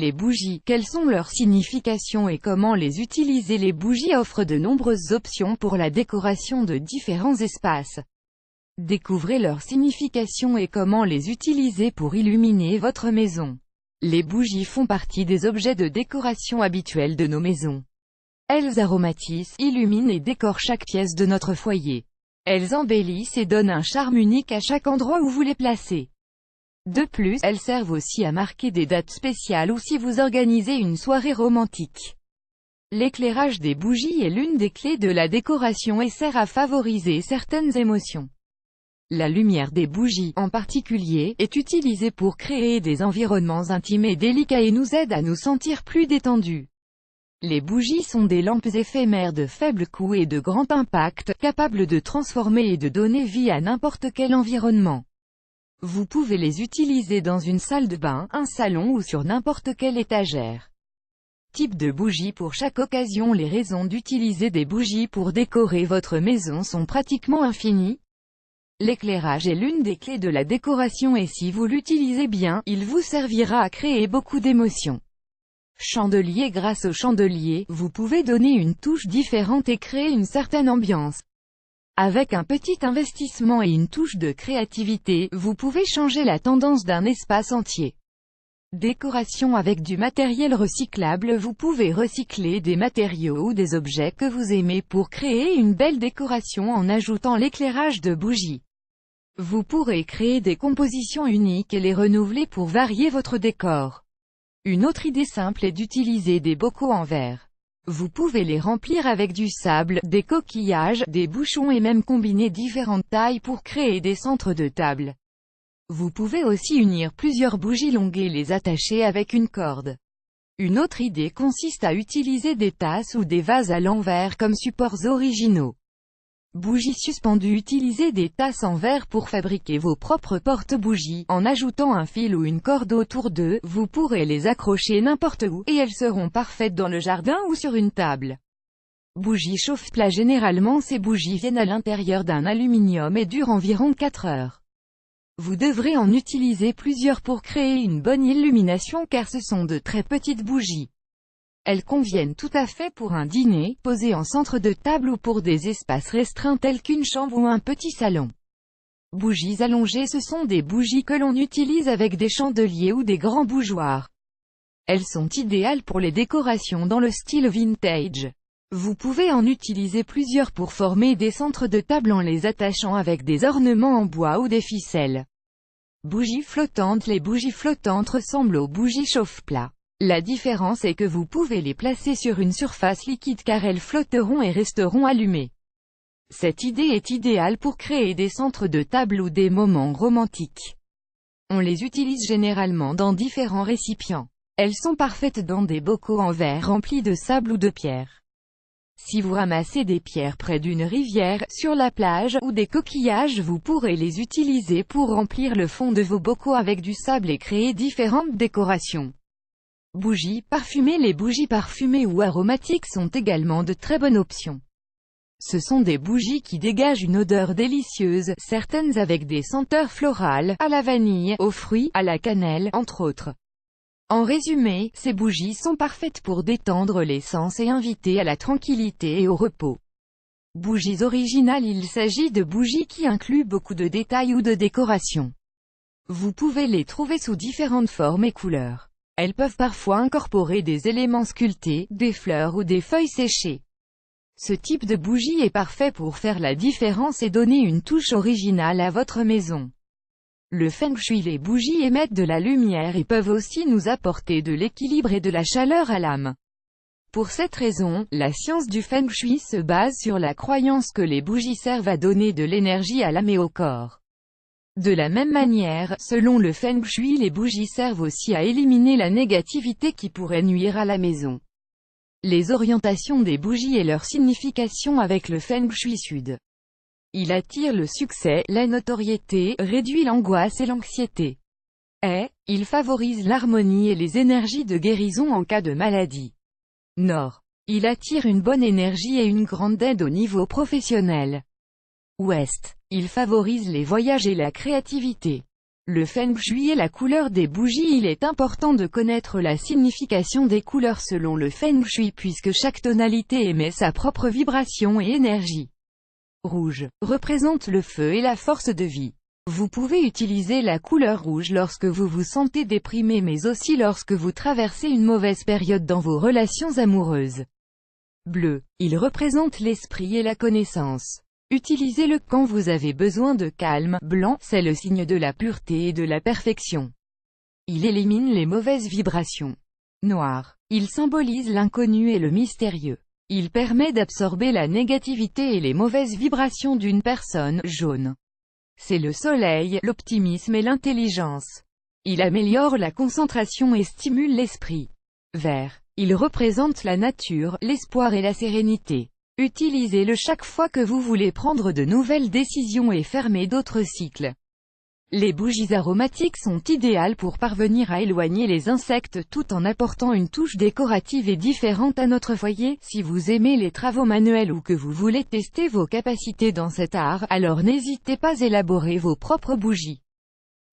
Les bougies, quelles sont leurs significations et comment les utiliser? Les bougies offrent de nombreuses options pour la décoration de différents espaces. Découvrez leur signification et comment les utiliser pour illuminer votre maison. Les bougies font partie des objets de décoration habituels de nos maisons. Elles aromatisent, illuminent et décorent chaque pièce de notre foyer. Elles embellissent et donnent un charme unique à chaque endroit où vous les placez. De plus, elles servent aussi à marquer des dates spéciales ou si vous organisez une soirée romantique. L'éclairage des bougies est l'une des clés de la décoration et sert à favoriser certaines émotions. La lumière des bougies, en particulier, est utilisée pour créer des environnements intimes et délicats et nous aide à nous sentir plus détendus. Les bougies sont des lampes éphémères de faible coût et de grand impact, capables de transformer et de donner vie à n'importe quel environnement. Vous pouvez les utiliser dans une salle de bain, un salon ou sur n'importe quelle étagère. Type de bougie pour chaque occasion. Les raisons d'utiliser des bougies pour décorer votre maison sont pratiquement infinies. L'éclairage est l'une des clés de la décoration et si vous l'utilisez bien, il vous servira à créer beaucoup d'émotions. Chandelier. Grâce au chandelier, vous pouvez donner une touche différente et créer une certaine ambiance. Avec un petit investissement et une touche de créativité, vous pouvez changer la tendance d'un espace entier. Décoration avec du matériel recyclable. Vous pouvez recycler des matériaux ou des objets que vous aimez pour créer une belle décoration en ajoutant l'éclairage de bougies. Vous pourrez créer des compositions uniques et les renouveler pour varier votre décor. Une autre idée simple est d'utiliser des bocaux en verre. Vous pouvez les remplir avec du sable, des coquillages, des bouchons et même combiner différentes tailles pour créer des centres de table. Vous pouvez aussi unir plusieurs bougies longues et les attacher avec une corde. Une autre idée consiste à utiliser des tasses ou des vases à l'envers comme supports originaux. Bougies suspendues. Utilisez des tasses en verre pour fabriquer vos propres porte-bougies. En ajoutant un fil ou une corde autour d'eux, vous pourrez les accrocher n'importe où, et elles seront parfaites dans le jardin ou sur une table. Bougies chauffe-plat. Généralement ces bougies viennent à l'intérieur d'un aluminium et durent environ 4 heures. Vous devrez en utiliser plusieurs pour créer une bonne illumination car ce sont de très petites bougies. Elles conviennent tout à fait pour un dîner, posé en centre de table ou pour des espaces restreints tels qu'une chambre ou un petit salon. Bougies allongées. Ce sont des bougies que l'on utilise avec des chandeliers ou des grands bougeoirs. Elles sont idéales pour les décorations dans le style vintage. Vous pouvez en utiliser plusieurs pour former des centres de table en les attachant avec des ornements en bois ou des ficelles. Bougies flottantes. Les bougies flottantes ressemblent aux bougies chauffe-plat. La différence est que vous pouvez les placer sur une surface liquide car elles flotteront et resteront allumées. Cette idée est idéale pour créer des centres de table ou des moments romantiques. On les utilise généralement dans différents récipients. Elles sont parfaites dans des bocaux en verre remplis de sable ou de pierres. Si vous ramassez des pierres près d'une rivière, sur la plage, ou des coquillages, vous pourrez les utiliser pour remplir le fond de vos bocaux avec du sable et créer différentes décorations. Bougies parfumées. Les bougies parfumées ou aromatiques sont également de très bonnes options. Ce sont des bougies qui dégagent une odeur délicieuse, certaines avec des senteurs florales, à la vanille, aux fruits, à la cannelle, entre autres. En résumé, ces bougies sont parfaites pour détendre les sens et inviter à la tranquillité et au repos. Bougies originales. Il s'agit de bougies qui incluent beaucoup de détails ou de décorations. Vous pouvez les trouver sous différentes formes et couleurs. Elles peuvent parfois incorporer des éléments sculptés, des fleurs ou des feuilles séchées. Ce type de bougie est parfait pour faire la différence et donner une touche originale à votre maison. Le Feng Shui. Les bougies émettent de la lumière et peuvent aussi nous apporter de l'équilibre et de la chaleur à l'âme. Pour cette raison, la science du Feng Shui se base sur la croyance que les bougies servent à donner de l'énergie à l'âme et au corps. De la même manière, selon le Feng Shui, les bougies servent aussi à éliminer la négativité qui pourrait nuire à la maison. Les orientations des bougies et leur signification avec le Feng Shui Sud. Il attire le succès, la notoriété, réduit l'angoisse et l'anxiété. Il favorise l'harmonie et les énergies de guérison en cas de maladie. Nord. Il attire une bonne énergie et une grande aide au niveau professionnel. Ouest. Il favorise les voyages et la créativité. Le Feng Shui et la couleur des bougies. Il est important de connaître la signification des couleurs selon le Feng Shui puisque chaque tonalité émet sa propre vibration et énergie. Rouge représente le feu et la force de vie. Vous pouvez utiliser la couleur rouge lorsque vous vous sentez déprimé mais aussi lorsque vous traversez une mauvaise période dans vos relations amoureuses. Bleu, il représente l'esprit et la connaissance. Utilisez-le quand vous avez besoin de calme. Blanc, c'est le signe de la pureté et de la perfection. Il élimine les mauvaises vibrations. Noir, il symbolise l'inconnu et le mystérieux. Il permet d'absorber la négativité et les mauvaises vibrations d'une personne. Jaune, c'est le soleil, l'optimisme et l'intelligence. Il améliore la concentration et stimule l'esprit. Vert, il représente la nature, l'espoir et la sérénité. Utilisez-le chaque fois que vous voulez prendre de nouvelles décisions et fermer d'autres cycles. Les bougies aromatiques sont idéales pour parvenir à éloigner les insectes tout en apportant une touche décorative et différente à notre foyer. Si vous aimez les travaux manuels ou que vous voulez tester vos capacités dans cet art, alors n'hésitez pas à élaborer vos propres bougies.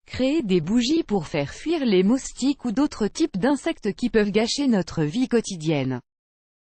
Créez des bougies pour faire fuir les moustiques ou d'autres types d'insectes qui peuvent gâcher notre vie quotidienne.